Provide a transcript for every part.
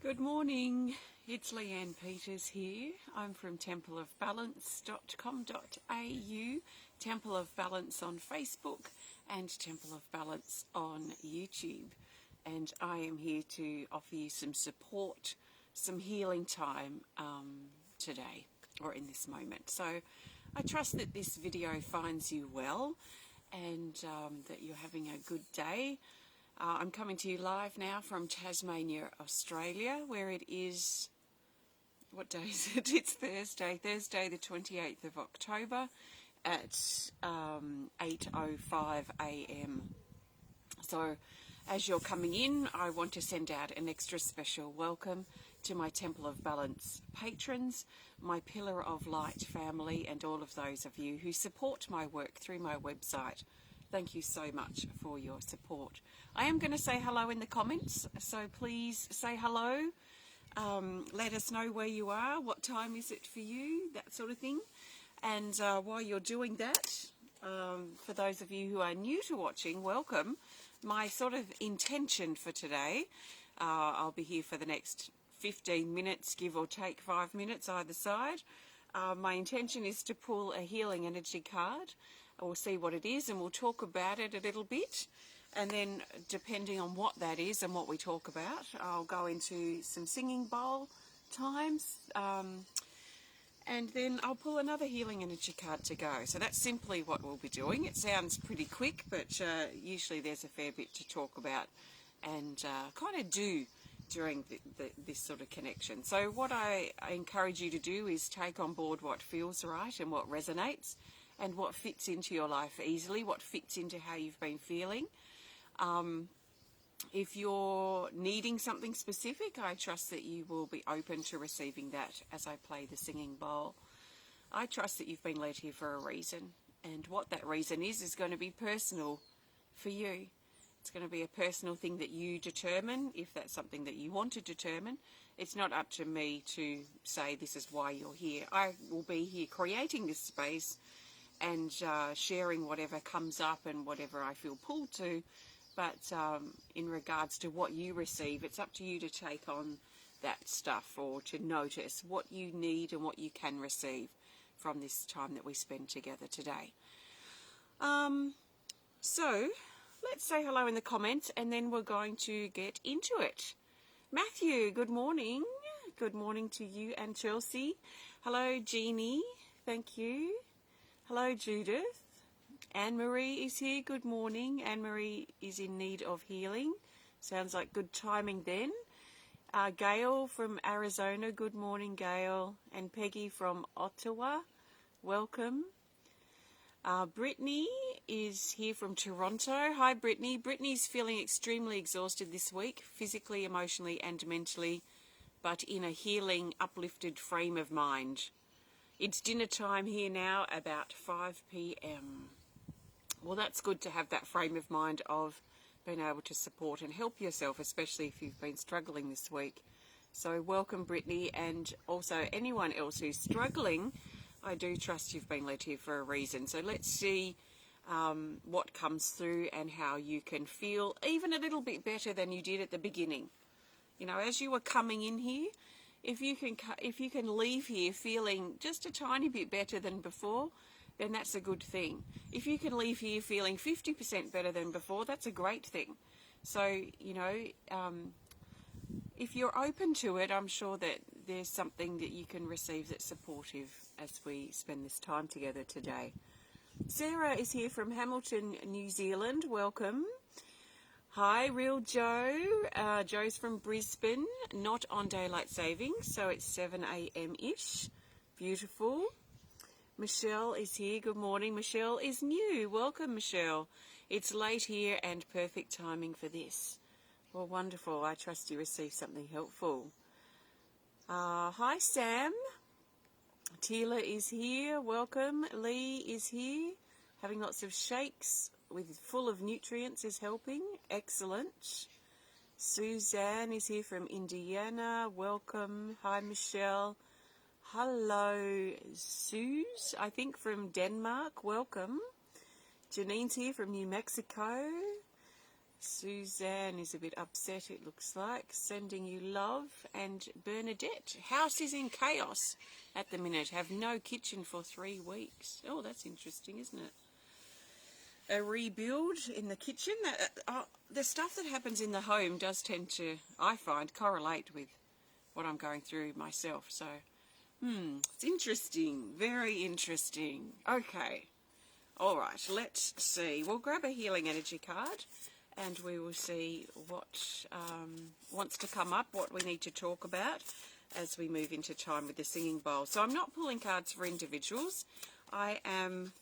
Good morning, it's Leanne Peters here. I'm from templeofbalance.com.au, Temple of Balance on Facebook and Temple of Balance on YouTube. And I am here to offer you some support, some healing time today or in this moment. So I trust that this video finds you well and that you're having a good day. I'm coming to you live now from Tasmania, Australia, where it is, what day is it? It's Thursday the 28th of October at 8:05 a.m. So as you're coming in, I want to send out an extra special welcome to my Temple of Balance patrons, my Pillar of Light family, and all of those of you who support my work through my website. Thank you so much for your support. I am going to say hello in the comments, so please say hello. Let us know where you are, what time is it for you, that sort of thing. And while you're doing that, for those of you who are new to watching, welcome. My sort of intention for today, I'll be here for the next 15 minutes, give or take 5 minutes either side. My intention is to pull a healing energy card. We'll see what it is and we'll talk about it a little bit, and then depending on what that is and what we talk about, I'll go into some singing bowl times, and then I'll pull another healing energy card to go. So that's simply what we'll be doing. It sounds pretty quick, but usually there's a fair bit to talk about and kind of do during this sort of connection. So what I encourage you to do is take on board what feels right and what resonates, and what fits into your life easily, what fits into how you've been feeling. If you're needing something specific, I trust that you will be open to receiving that as I play the singing bowl. I trust that you've been led here for a reason, and what that reason is going to be personal for you. It's going to be a personal thing that you determine, if that's something that you want to determine. It's not up to me to say this is why you're here. I will be here creating this space and sharing whatever comes up and whatever I feel pulled to. But in regards to what you receive, it's up to you to take on that stuff or to notice what you need and what you can receive from this time that we spend together today. So let's say hello in the comments and then we're going to get into it. Matthew, good morning. Good morning to you and Chelsea. Hello, Jeannie. Thank you. Hello, Judith. Anne-Marie is here. Good morning. Anne-Marie is in need of healing. Sounds like good timing then. Gail from Arizona. Good morning, Gail. And Peggy from Ottawa. Welcome. Brittany is here from Toronto. Hi, Brittany. Brittany's feeling extremely exhausted this week, physically, emotionally, and mentally, but in a healing, uplifted frame of mind. It's dinner time here now, about 5 p.m. Well, that's good to have that frame of mind of being able to support and help yourself, especially if you've been struggling this week. So welcome, Brittany, and also anyone else who's struggling. I do trust you've been led here for a reason. So let's see what comes through and how you can feel even a little bit better than you did at the beginning. You know, as you were coming in here, if you can leave here feeling just a tiny bit better than before, then that's a good thing. If you can leave here feeling 50% better than before, that's a great thing. So, you know, if you're open to it, I'm sure that there's something that you can receive that's supportive as we spend this time together today. Sarah is here from Hamilton, New Zealand. Welcome. Hi, Real Joe. Joe's from Brisbane, not on daylight savings, so it's 7 a.m.-ish. Beautiful. Michelle is here. Good morning. Michelle is new. Welcome, Michelle. It's late here and perfect timing for this. Well, wonderful. I trust you received something helpful. Hi, Sam. Tila is here. Welcome. Lee is here. Having lots of shakes full of nutrients is helping. Excellent. Suzanne is here from Indiana. Welcome. Hi, Michelle. Hello, Suze, I think from Denmark. Welcome. Janine's here from New Mexico. Suzanne is a bit upset, it looks like. Sending you love. And Bernadette, house is in chaos at the minute. Have no kitchen for 3 weeks. Oh, that's interesting, isn't it? A rebuild in the kitchen. The stuff that happens in the home does tend to, I find, correlate with what I'm going through myself. So, it's interesting. Very interesting. Okay. All right, let's see. We'll grab a healing energy card and we will see what wants to come up, what we need to talk about as we move into time with the singing bowl. So I'm not pulling cards for individuals. I am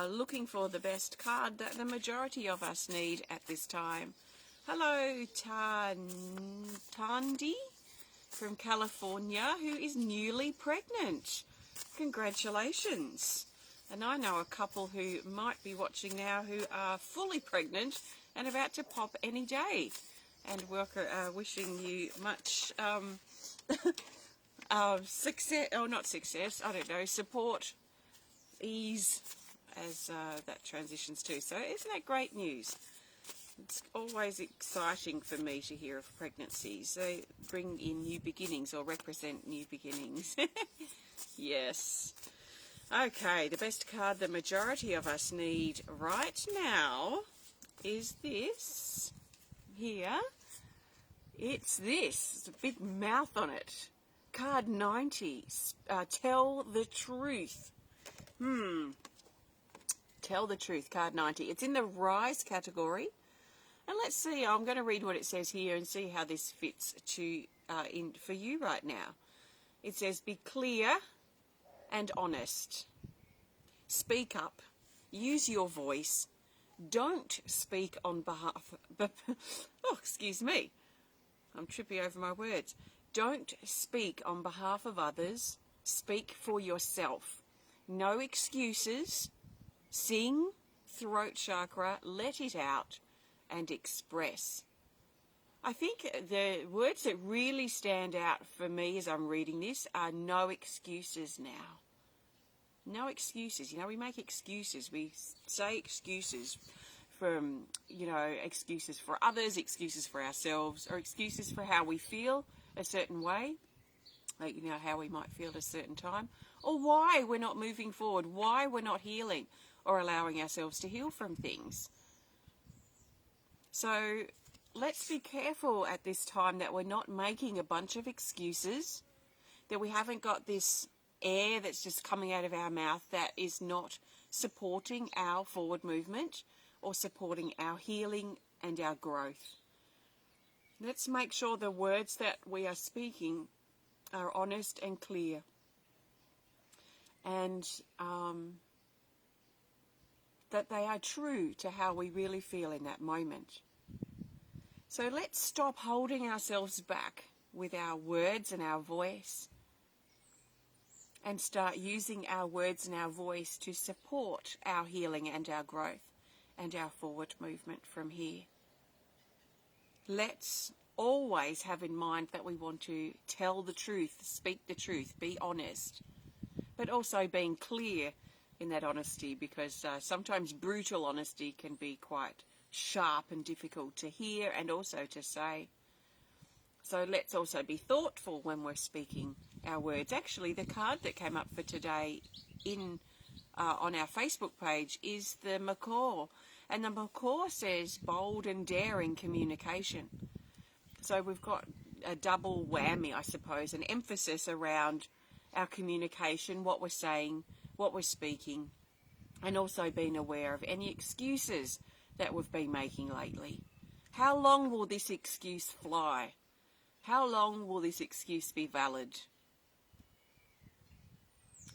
looking for the best card that the majority of us need at this time. Hello, Tandi from California, who is newly pregnant. Congratulations. And I know a couple who might be watching now who are fully pregnant and about to pop any day. And wishing you much success, or not success, I don't know, support, ease, as that transitions too. So isn't that great news? It's always exciting for me to hear of pregnancies. They bring in new beginnings or represent new beginnings. Yes. Okay, the best card the majority of us need right now is this here. It's this. It's a big mouth on it. Card 90. Tell the truth. Tell the truth, card 90. It's in the Rise category. And let's see, I'm going to read what it says here and see how this fits to for you right now. It says, be clear and honest. Speak up. Use your voice. Don't speak on behalf... oh, excuse me. I'm tripping over my words. Don't speak on behalf of others. Speak for yourself. No excuses. Sing, throat chakra, let it out, and express. I think the words that really stand out for me as I'm reading this are no excuses now. No excuses. You know, we make excuses. We say excuses from, excuses for others, excuses for ourselves, or excuses for how we feel a certain way, like, how we might feel at a certain time, or why we're not moving forward, why we're not healing or allowing ourselves to heal from things. So let's be careful at this time that we're not making a bunch of excuses, that we haven't got this air that's just coming out of our mouth that is not supporting our forward movement or supporting our healing and our growth. Let's make sure the words that we are speaking are honest and clear, and that they are true to how we really feel in that moment. So let's stop holding ourselves back with our words and our voice, and start using our words and our voice to support our healing and our growth and our forward movement from here. Let's always have in mind that we want to tell the truth, speak the truth, be honest, but also being clear in that honesty, because sometimes brutal honesty can be quite sharp and difficult to hear and also to say. So let's also be thoughtful when we're speaking our words. Actually, the card that came up for today on our Facebook page is the macaw. And the macaw says bold and daring communication. So we've got a double whammy, I suppose, an emphasis around our communication, what we're saying, what we're speaking, and also being aware of any excuses that we've been making lately. How long will this excuse fly? How long will this excuse be valid?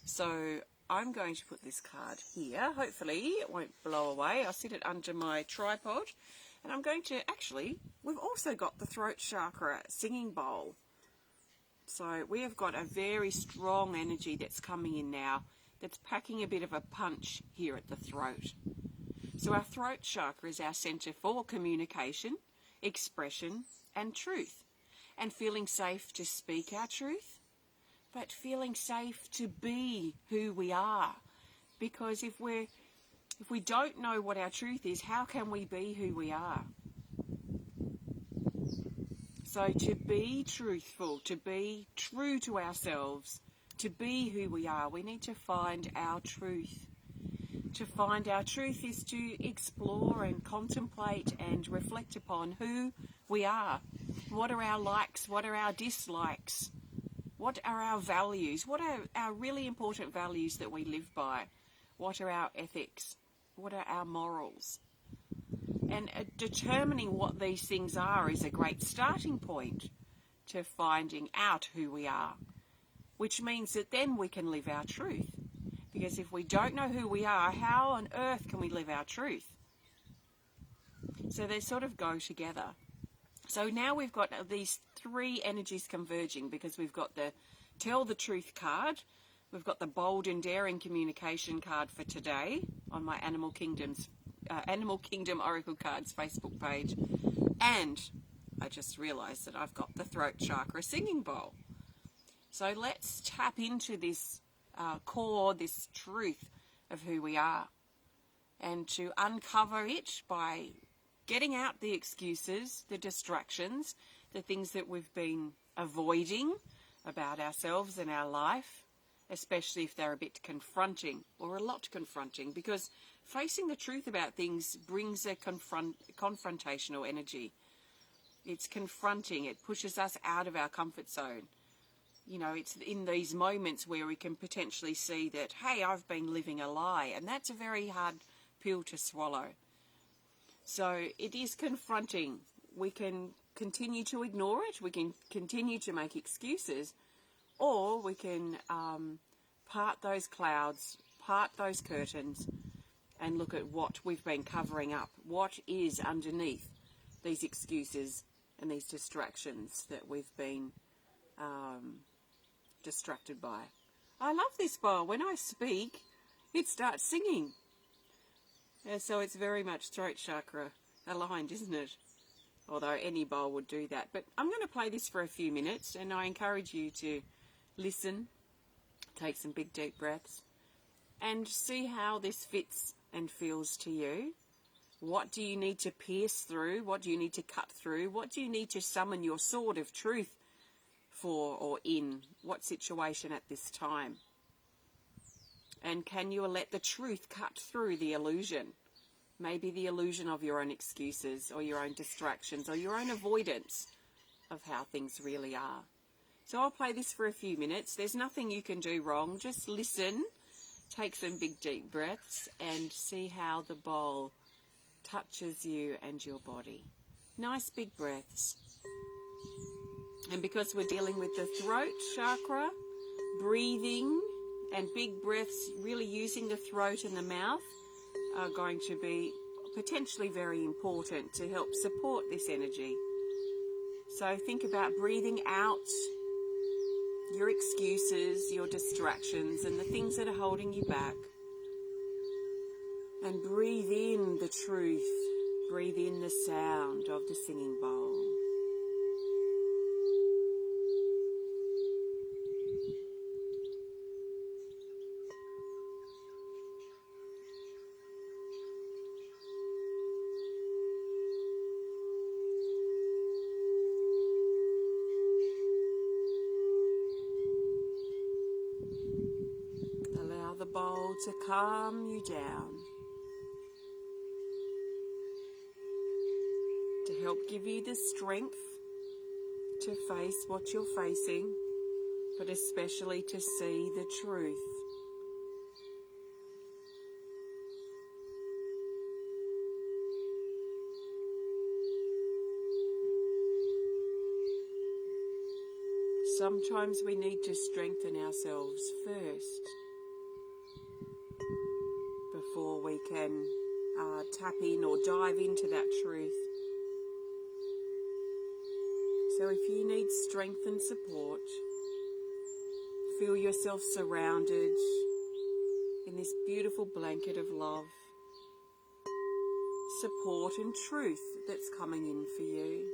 So I'm going to put this card here. Hopefully it won't blow away. I'll sit it under my tripod. And I'm going to, actually, we've also got the throat chakra singing bowl. So we have got a very strong energy that's coming in now, that's packing a bit of a punch here at the throat. So our throat chakra is our center for communication, expression, and truth. And feeling safe to speak our truth, but feeling safe to be who we are. Because if we're If we don't know what our truth is, how can we be who we are? So to be truthful, to be true to ourselves, to be who we are, we need to find our truth. To find our truth is to explore and contemplate and reflect upon who we are. What are our likes? What are our dislikes? What are our values? What are our really important values that we live by? What are our ethics? What are our morals? And determining what these things are is a great starting point to finding out who we are, which means that then we can live our truth. Because if we don't know who we are, how on earth can we live our truth? So they sort of go together. So now we've got these three energies converging, because we've got the Tell the Truth card, we've got the Bold and Daring Communication card for today on my Animal Kingdom Oracle Cards Facebook page, and I just realised that I've got the Throat Chakra Singing Bowl. So let's tap into this core, this truth of who we are, and to uncover it by getting out the excuses, the distractions, the things that we've been avoiding about ourselves and our life, especially if they're a bit confronting or a lot confronting, because facing the truth about things brings a confrontational energy. It's confronting. It pushes us out of our comfort zone. You know, it's in these moments where we can potentially see that, hey, I've been living a lie, and that's a very hard pill to swallow. So it is confronting. We can continue to ignore it, we can continue to make excuses, or we can part those clouds, part those curtains, and look at what we've been covering up, what is underneath these excuses and these distractions that we've been distracted by. I love this bowl. When I speak, it starts singing. So it's very much throat chakra aligned, isn't it? Although any bowl would do that. But I'm going to play this for a few minutes, and I encourage you to listen, take some big deep breaths, and see how this fits and feels to you. What do you need to pierce through? What do you need to cut through? What do you need to summon your sword of truth for or in? What situation at this time? And can you let the truth cut through the illusion? Maybe the illusion of your own excuses or your own distractions or your own avoidance of how things really are. So I'll play this for a few minutes. There's nothing you can do wrong. Just listen, take some big deep breaths, and see how the bowl touches you and your body. Nice big breaths. And because we're dealing with the throat chakra, breathing and big breaths, really using the throat and the mouth, are going to be potentially very important to help support this energy. So think about breathing out your excuses, your distractions, and the things that are holding you back. And breathe in the truth. Breathe in the sound of the singing bowl. Allow the bowl to calm you down, to help give you the strength to face what you're facing, but especially to see the truth. Sometimes we need to strengthen ourselves first before we can tap in or dive into that truth. So if you need strength and support, feel yourself surrounded in this beautiful blanket of love, support and truth that's coming in for you.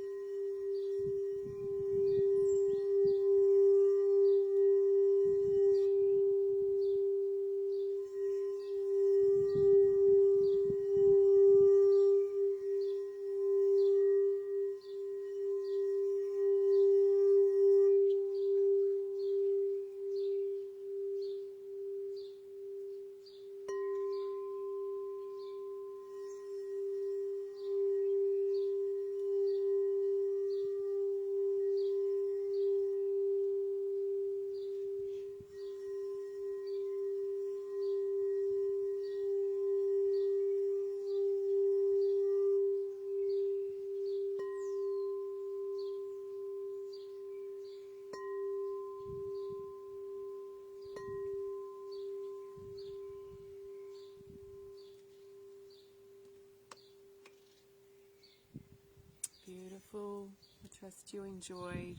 Beautiful. I trust you enjoyed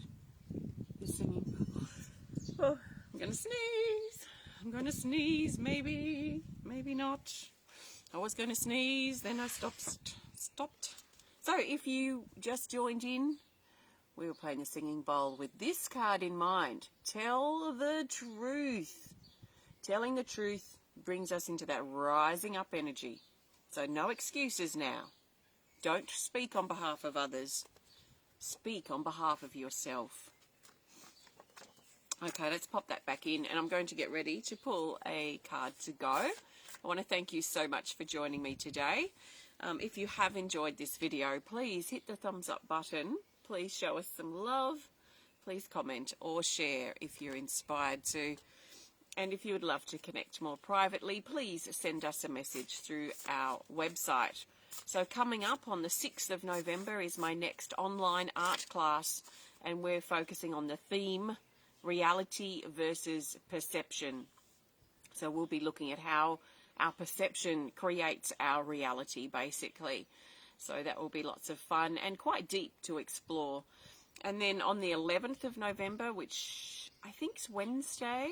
the singing. Oh, I'm going to sneeze. I'm going to sneeze, maybe not. I was going to sneeze, then I stopped. So if you just joined in, we were playing the singing bowl with this card in mind. Tell the truth. Telling the truth brings us into that rising up energy. So no excuses now. Don't speak on behalf of others. Speak on behalf of yourself. Okay, let's pop that back in, and I'm going to get ready to pull a card to go. I want to thank you so much for joining me today. If you have enjoyed this video, please hit the thumbs up button. Please show us some love. Please comment or share if you're inspired to. And if you would love to connect more privately, please send us a message through our website. So coming up on the 6th of November is my next online art class, and we're focusing on the theme reality versus perception. So we'll be looking at how our perception creates our reality, basically. So that will be lots of fun and quite deep to explore. And then on the 11th of November, which I think is Wednesday,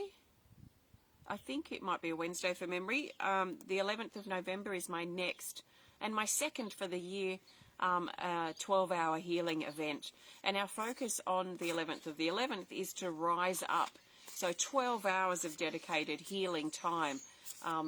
I think it might be a Wednesday for memory, the 11th of November is my next and my second for the year 12-hour healing event. And our focus on the 11th of the 11th is to rise up. So 12 hours of dedicated healing time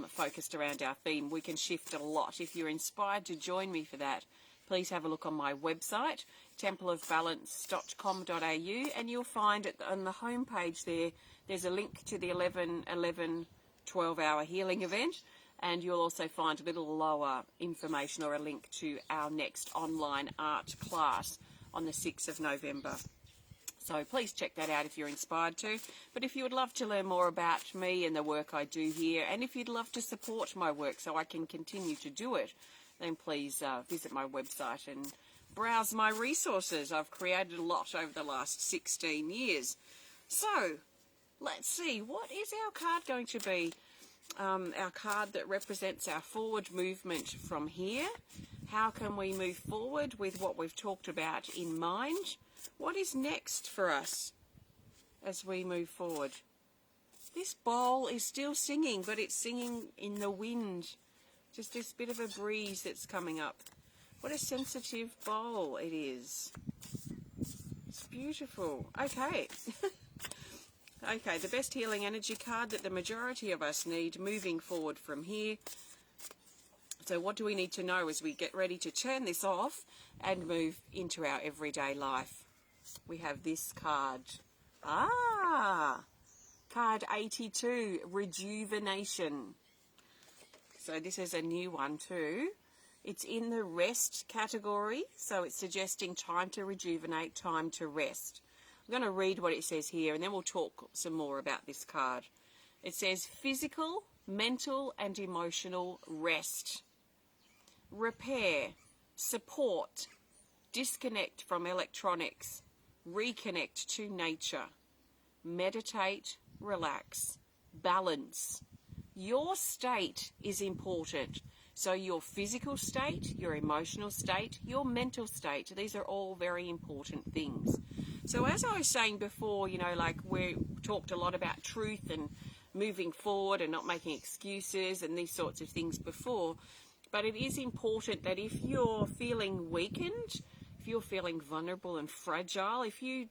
focused around our theme. We can shift a lot. If you're inspired to join me for that, please have a look on my website, templeofbalance.com.au, and you'll find it on the homepage there's a link to the 11/11 12-hour healing event, and you'll also find a little lower information or a link to our next online art class on the 6th of November. So please check that out if you're inspired to. But if you would love to learn more about me and the work I do here, and if you'd love to support my work so I can continue to do it, then please visit my website and browse my resources. I've created a lot over the last 16 years. So let's see, what is our card going to be? Our card that represents our forward movement from here. How can we move forward with what we've talked about in mind? What is next for us as we move forward? This bowl is still singing, but it's singing in the wind. Just this bit of a breeze that's coming up. What a sensitive bowl it is. It's beautiful. Okay. Okay, the best healing energy card that the majority of us need moving forward from here. So what do we need to know as we get ready to turn this off and move into our everyday life? We have this card. Card 82, Rejuvenation. So this is a new one too. It's in the rest category, so it's suggesting time to rejuvenate, time to rest. I'm going to read what it says here, and then we'll talk some more about this card. It says physical, mental and emotional rest. Repair, support, disconnect from electronics, reconnect to nature, meditate, relax, balance. Your state is important. So your physical state, your emotional state, your mental state, these are all very important things. So as I was saying before, you know, like we talked a lot about truth and moving forward and not making excuses and these sorts of things before. But it is important that if you're feeling weakened, if you're feeling vulnerable and fragile, if you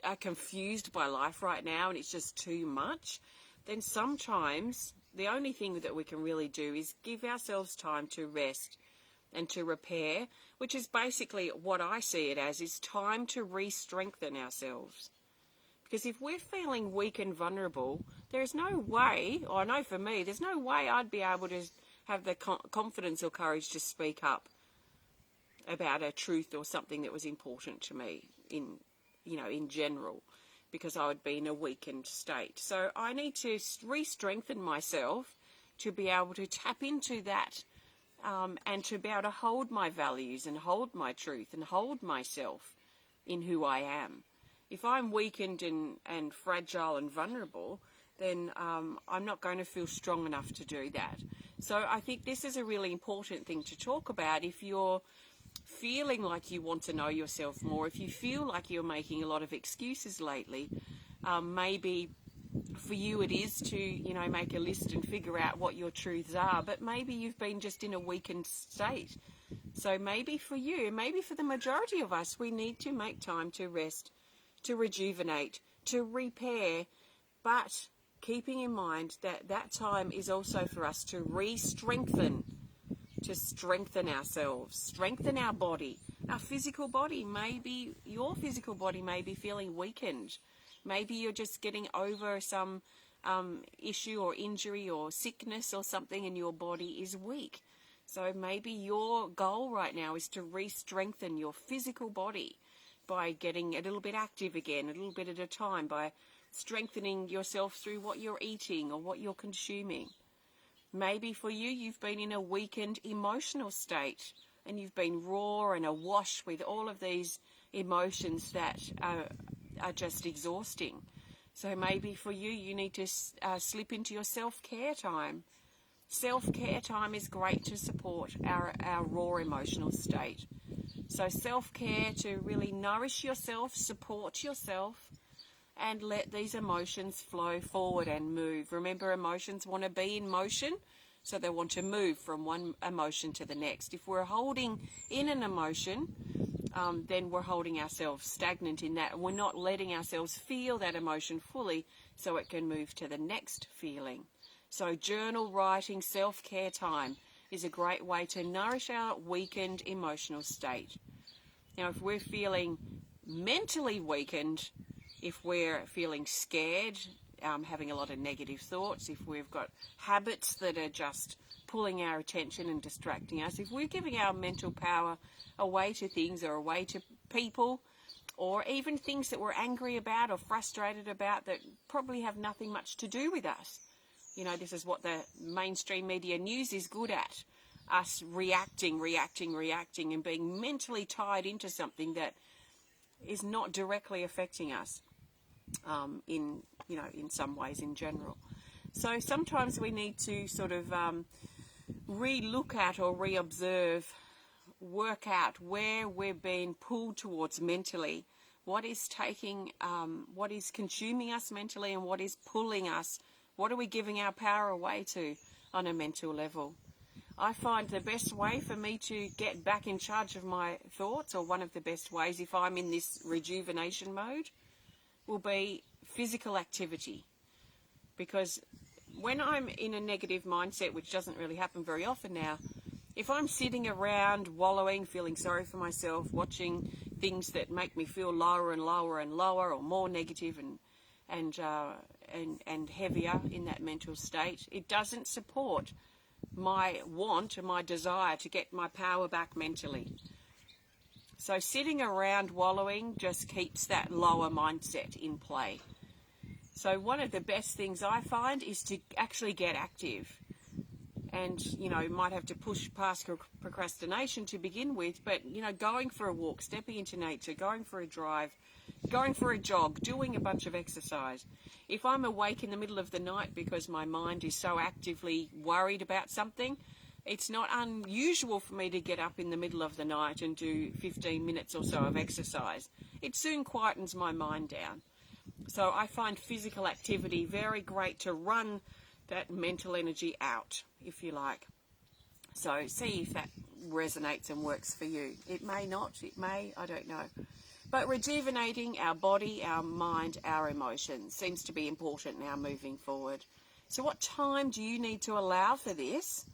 are confused by life right now and it's just too much, then sometimes the only thing that we can really do is give ourselves time to rest and to repair, which is basically what I see it as, is time to re-strengthen ourselves. Because if we're feeling weak and vulnerable, there's no way, or I know for me, there's no way I'd be able to have the confidence or courage to speak up about a truth or something that was important to me in general, because I would be in a weakened state. So I need to re-strengthen myself to be able to tap into that and to be able to hold my values and hold my truth and hold myself in who I am. If I'm weakened and fragile and vulnerable, then I'm not going to feel strong enough to do that. So I think this is a really important thing to talk about if you're feeling like you want to know yourself more, if you feel like you're making a lot of excuses lately, maybe for you it is to, make a list and figure out what your truths are, but maybe you've been just in a weakened state. So maybe for you, maybe for the majority of us, we need to make time to rest, to rejuvenate, to repair, but keeping in mind that that time is also for us to re-strengthen, to strengthen ourselves, strengthen our body, our physical body. Maybe your physical body may be feeling weakened. Maybe you're just getting over some issue or injury or sickness or something, and your body is weak. So maybe your goal right now is to re-strengthen your physical body by getting a little bit active again, a little bit at a time, by strengthening yourself through what you're eating or what you're consuming. Maybe for you, you've been in a weakened emotional state and you've been raw and awash with all of these emotions that are just exhausting. So maybe for you, you need to slip into your self-care time. Self-care time is great to support our raw emotional state. So self-care to really nourish yourself, support yourself, and let these emotions flow forward and move. Remember, emotions want to be in motion, so they want to move from one emotion to the next. If we're holding in an emotion, then we're holding ourselves stagnant in that. We're not letting ourselves feel that emotion fully so it can move to the next feeling. So journal writing, self-care time is a great way to nourish our weakened emotional state. Now, if we're feeling mentally weakened, if we're feeling scared, having a lot of negative thoughts, if we've got habits that are just pulling our attention and distracting us, if we're giving our mental power away to things or away to people, or even things that we're angry about or frustrated about that probably have nothing much to do with us. This is what the mainstream media news is good at, us reacting and being mentally tied into something that is not directly affecting us in some ways in general. So sometimes we need to sort of re-look at or re-observe, work out where we're being pulled towards mentally, what is consuming us mentally and what is pulling us. What are we giving our power away to on a mental level? I find the best way for me to get back in charge of my thoughts, or one of the best ways if I'm in this rejuvenation mode, will be physical activity. Because when I'm in a negative mindset, which doesn't really happen very often now, if I'm sitting around wallowing, feeling sorry for myself, watching things that make me feel lower and lower and lower, or more negative and heavier in that mental state, it doesn't support my want and my desire to get my power back mentally. So sitting around wallowing just keeps that lower mindset in play. So one of the best things I find is to actually get active. And, you might have to push past procrastination to begin with, but, going for a walk, stepping into nature, going for a drive, going for a jog, doing a bunch of exercise. If I'm awake in the middle of the night because my mind is so actively worried about something, it's not unusual for me to get up in the middle of the night and do 15 minutes or so of exercise. It soon quietens my mind down. So I find physical activity very great to run that mental energy out, if you like. So see if that resonates and works for you. It may not, it may, I don't know. But rejuvenating our body, our mind, our emotions seems to be important now moving forward. So what time do you need to allow for this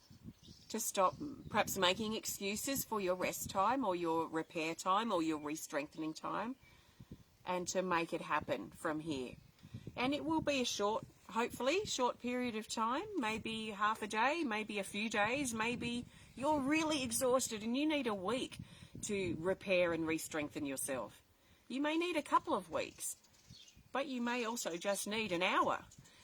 to stop perhaps making excuses for your rest time or your repair time or your re-strengthening time, and to make it happen from here? And it will be a hopefully short period of time, maybe half a day, maybe a few days, maybe you're really exhausted and you need a week to repair and re-strengthen yourself. You may need a couple of weeks, but you may also just need an hour.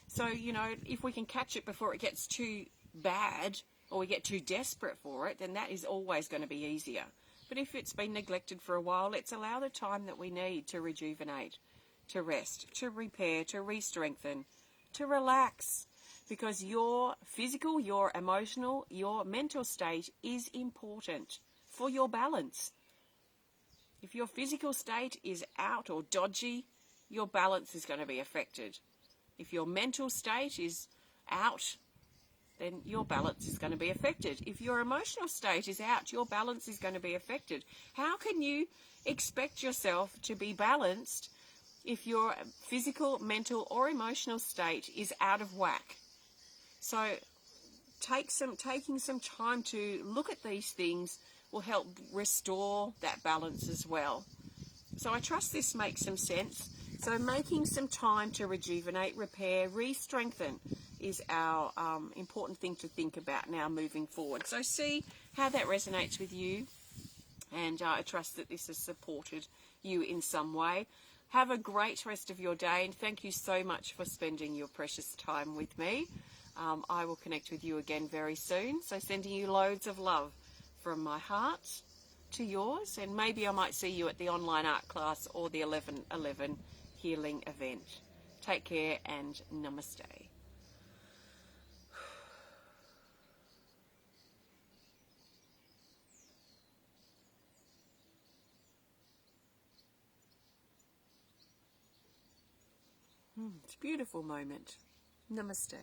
So, if we can catch it before it gets too bad or we get too desperate for it, then that is always going to be easier. But if it's been neglected for a while, let's allow the time that we need to rejuvenate, to rest, to repair, to re-strengthen, to relax, because your physical, your emotional, your mental state is important for your balance. If your physical state is out or dodgy, your balance is going to be affected. If your mental state is out, then your balance is going to be affected. If your emotional state is out, your balance is going to be affected. How can you expect yourself to be balanced if your physical, mental, or emotional state is out of whack? So taking some time to look at these things will help restore that balance as well. So I trust this makes some sense. So making some time to rejuvenate, repair, re-strengthen is our important thing to think about now moving forward. So see how that resonates with you, and I trust that this has supported you in some way. Have a great rest of your day, and thank you so much for spending your precious time with me. I will connect with you again very soon. So sending you loads of love from my heart to yours, and maybe I might see you at the online art class or the 11/11 healing event. Take care and namaste. It's a beautiful moment. Namaste.